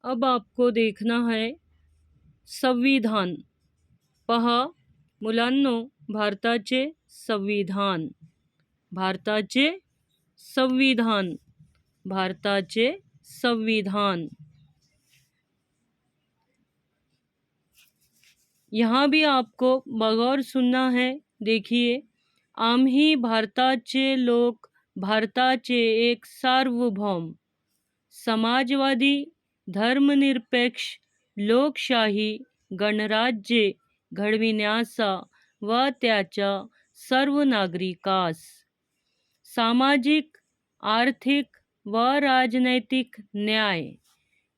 अब आपको देखना है संविधान. पहा मुलांनो, भारताचे संविधान, भारताचे संविधान, भारताचे संविधान. यहाँ भी आपको बगौर सुनना है. देखिए, आम्ही भारताचे लोक, भारताचे एक सार्वभौम समाजवादी धर्मनिरपेक्ष लोकशाही गणराज्य घडविण्याचा व त्याच्या सर्व नागरिकास सामाजिक, आर्थिक व राजनैतिक न्याय,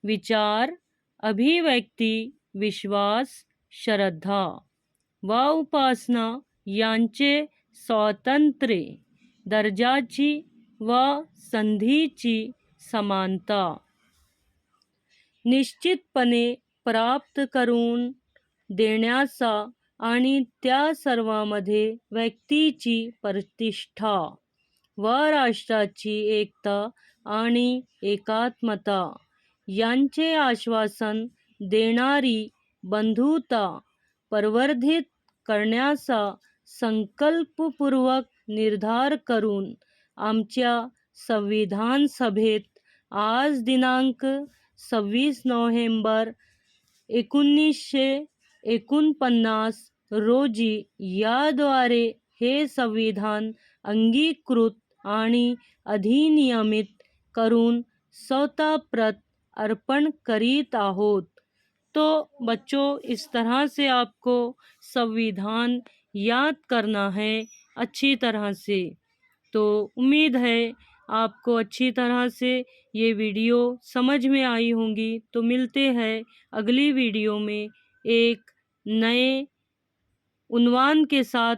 विचार, अभिव्यक्ती, विश्वास, श्रद्धा व उपासना यांचे स्वातंत्र्य, दर्जाची व संधीची समानता निश्चितपणे प्राप्त करून देण्याचा आणि त्या सर्वांमध्ये व्यक्तीची प्रतिष्ठा व राष्ट्राची एकता आणि एकात्मता यांचे आश्वासन देणारी बंधुता प्रवर्धित करण्याचा संकल्पपूर्वक निर्धार करून आमच्या संविधान सभेत आज दिनांक 26 नोव्हेंबर 1949 रोजी याद्वारे हे संविधान अंगीकृत आणि अधिनियमित करून स्वतः प्रत अर्पण करीत आहोत. तो बच्चों, इस तरह से आपको संविधान याद करना है अच्छी तरह से. तो उम्मीद है आपको अच्छी तरह से ये वीडियो समझ में आई होंगी. तो मिलते हैं अगली वीडियो में एक नए उन्वान के साथ,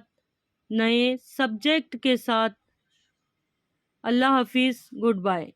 नए सब्जेक्ट के साथ. अल्लाह हाफिज़, गुड बाय.